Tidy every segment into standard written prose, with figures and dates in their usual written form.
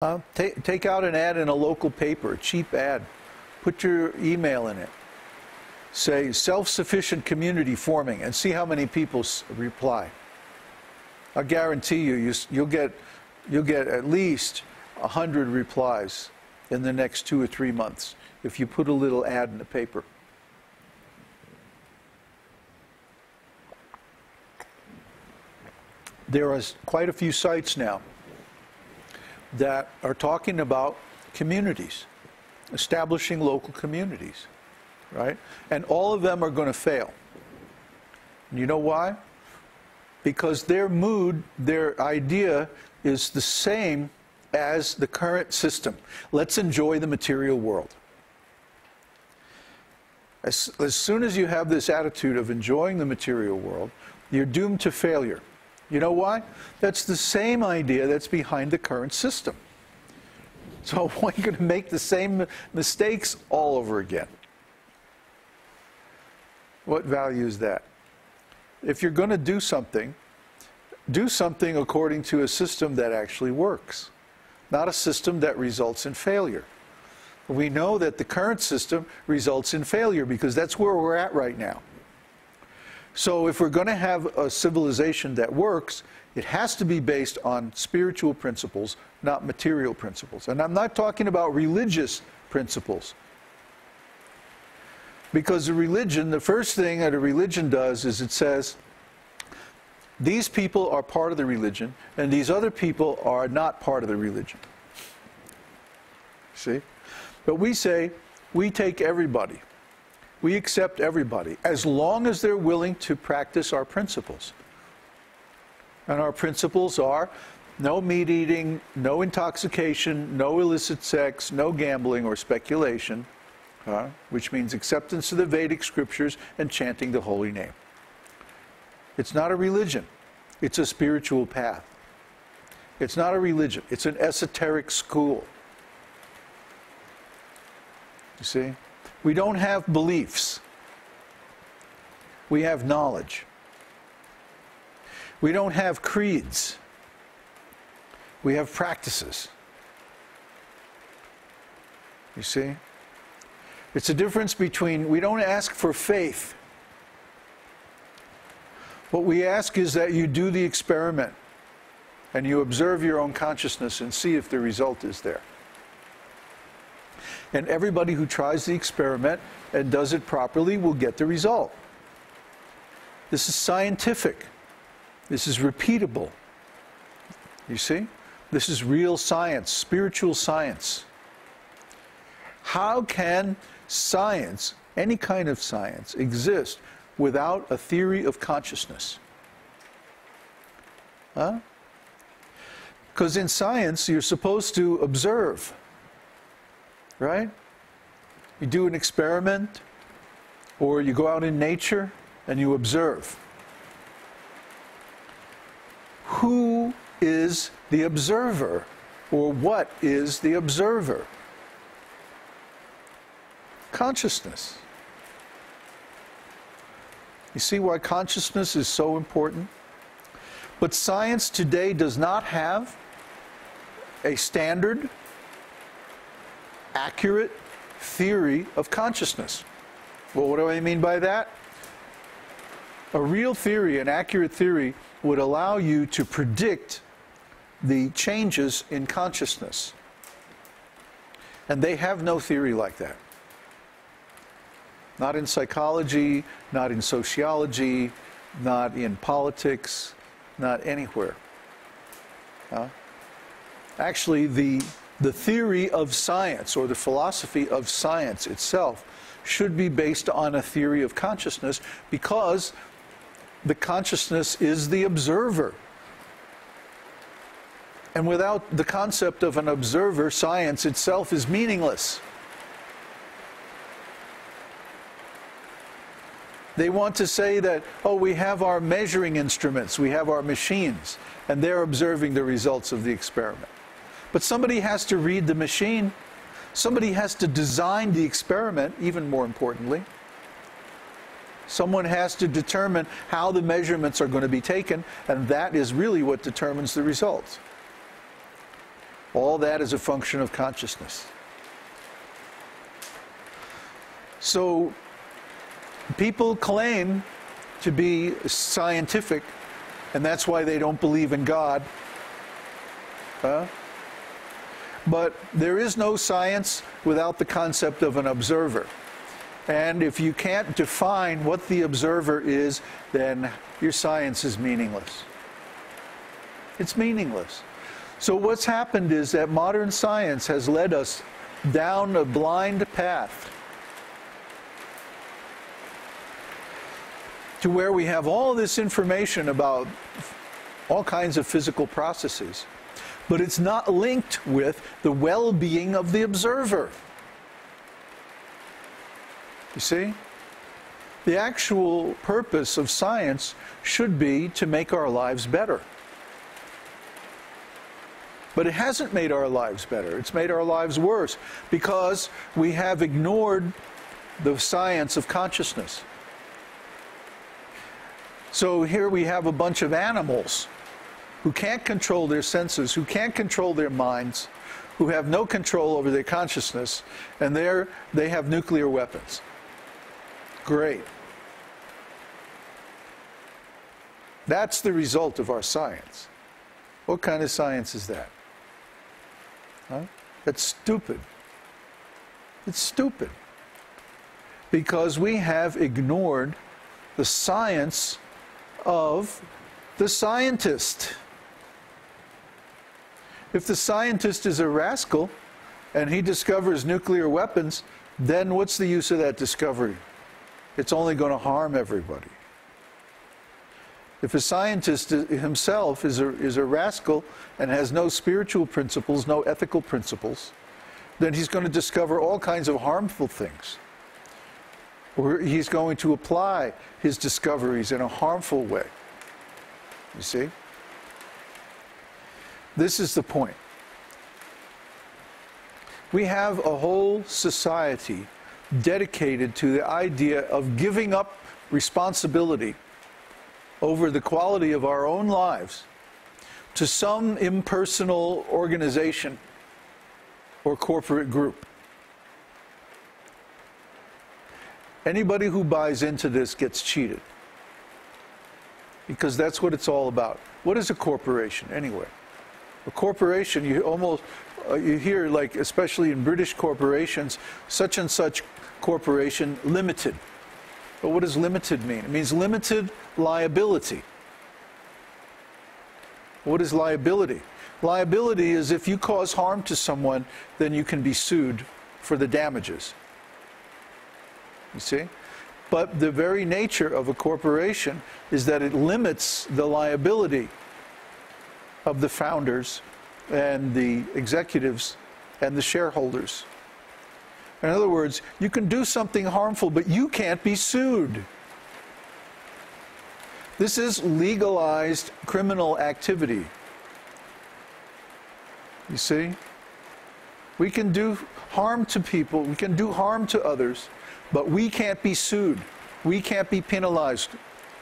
Take out an ad in a local paper, a cheap ad. Put your email in it. Say, self-sufficient community forming, and see how many people reply. I guarantee you, you'll get at least 100 replies in the next 2 or 3 months if you put a little ad in the paper. There are quite a few sites now that are talking about communities, establishing local communities, right? And all of them are going to fail. And you know why? Because their mood, their idea is the same as the current system. Let's enjoy the material world. As soon as you have this attitude of enjoying the material world, you're doomed to failure. You know why? That's the same idea that's behind the current system. So why are you going to make the same mistakes all over again? What value is that? If you're going to do something according to a system that actually works, not a system that results in failure. We know that the current system results in failure because that's where we're at right now. So if we're going to have a civilization that works, it has to be based on spiritual principles, not material principles. And I'm not talking about religious principles. Because a religion, the first thing that a religion does is it says, these people are part of the religion, and these other people are not part of the religion. See? But we say, we take everybody. We accept everybody, as long as they're willing to practice our principles. And our principles are no meat eating, no intoxication, no illicit sex, no gambling or speculation, which means acceptance of the Vedic scriptures and chanting the holy name. It's not a religion. It's a spiritual path. It's not a religion. It's an esoteric school. You see? We don't have beliefs. We have knowledge. We don't have creeds. We have practices. You see? It's a difference between, we don't ask for faith. What we ask is that you do the experiment and you observe your own consciousness and see if the result is there. And everybody who tries the experiment and does it properly will get the result. This is scientific. This is repeatable. You see? This is real science, spiritual science. How can science, any kind of science, exist without a theory of consciousness? Because in science, you're supposed to observe. Right? You do an experiment, or you go out in nature and you observe. Who is the observer? Or what is the observer? Consciousness. You see why consciousness is so important? But science today does not have a standard, accurate theory of consciousness. Well, what do I mean by that? A real theory, an accurate theory, would allow you to predict the changes in consciousness. And they have no theory like that. Not in psychology, not in sociology, not in politics, not anywhere. Actually, the theory of science, or the philosophy of science itself, should be based on a theory of consciousness, because the consciousness is the observer. And without the concept of an observer, science itself is meaningless. They want to say that, oh, we have our measuring instruments, we have our machines, and they're observing the results of the experiment. But somebody has to read the machine. Somebody has to design the experiment, even more importantly. Someone has to determine how the measurements are going to be taken, and that is really what determines the results. All that is a function of consciousness. So people claim to be scientific, and that's why they don't believe in God. But there is no science without the concept of an observer. And if you can't define what the observer is, then your science is meaningless. It's meaningless. So what's happened is that modern science has led us down a blind path to where we have all this information about all kinds of physical processes, but it's not linked with the well-being of the observer. You see? The actual purpose of science should be to make our lives better. But it hasn't made our lives better. It's made our lives worse because we have ignored the science of consciousness. So here we have a bunch of animals who can't control their senses, who can't control their minds, who have no control over their consciousness, and they have nuclear weapons. Great. That's the result of our science. What kind of science is that? Huh? That's stupid. It's stupid. Because we have ignored the science of the scientist. If the scientist is a rascal and he discovers nuclear weapons, then what's the use of that discovery? It's only going to harm everybody. If a scientist himself is a rascal and has no spiritual principles, no ethical principles, then he's going to discover all kinds of harmful things. Or he's going to apply his discoveries in a harmful way. You see? This is the point. We have a whole society dedicated to the idea of giving up responsibility over the quality of our own lives to some impersonal organization or corporate group. Anybody who buys into this gets cheated, because that's what it's all about. What is a corporation anyway? A corporation, you hear, like, especially in British corporations, such and such corporation limited. But what does limited mean? It means limited liability. What is liability? Liability is if you cause harm to someone, then you can be sued for the damages. You see? But the very nature of a corporation is that it limits the liability of the founders and the executives and the shareholders. In other words, you can do something harmful, but you can't be sued. This is legalized criminal activity. You see? We can do harm to people, we can do harm to others, but we can't be sued. We can't be penalized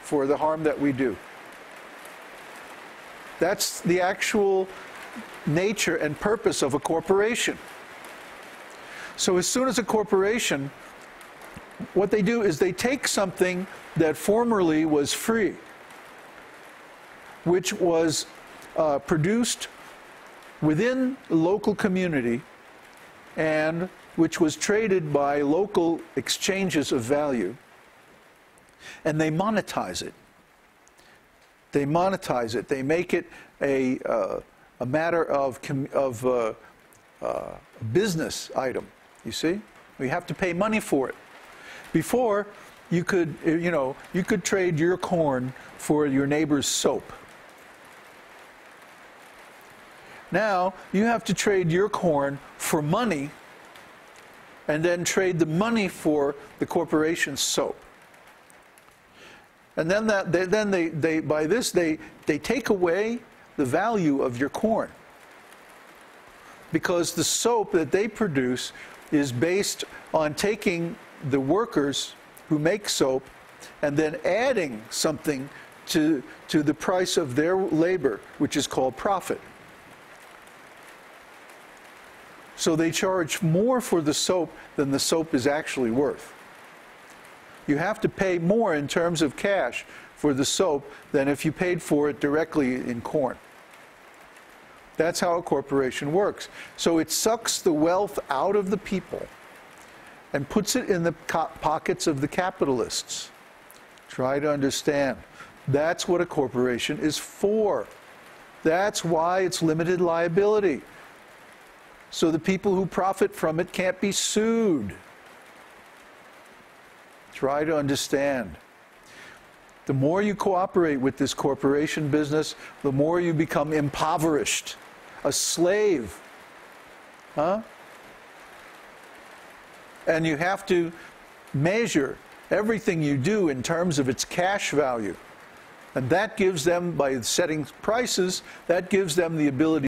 for the harm that we do. That's the actual nature and purpose of a corporation. So as soon as a corporation, what they do is they take something that formerly was free, which was produced within the local community and which was traded by local exchanges of value, and they monetize it. They monetize it. They make it a matter of business item. You see, we have to pay money for it. Before, you could trade your corn for your neighbor's soap. Now you have to trade your corn for money, and then trade the money for the corporation's soap. And then they take away the value of your corn, because the soap that they produce is based on taking the workers who make soap and then adding something to the price of their labor, which is called profit. So they charge more for the soap than the soap is actually worth. You have to pay more in terms of cash for the soap than if you paid for it directly in corn. That's how a corporation works. So it sucks the wealth out of the people and puts it in the pockets of the capitalists. Try to understand. That's what a corporation is for. That's why it's limited liability. So the people who profit from it can't be sued. Try to understand. The more you cooperate with this corporation business, the more you become impoverished, a slave. Huh? And you have to measure everything you do in terms of its cash value. And that gives them, by setting prices, that gives them the ability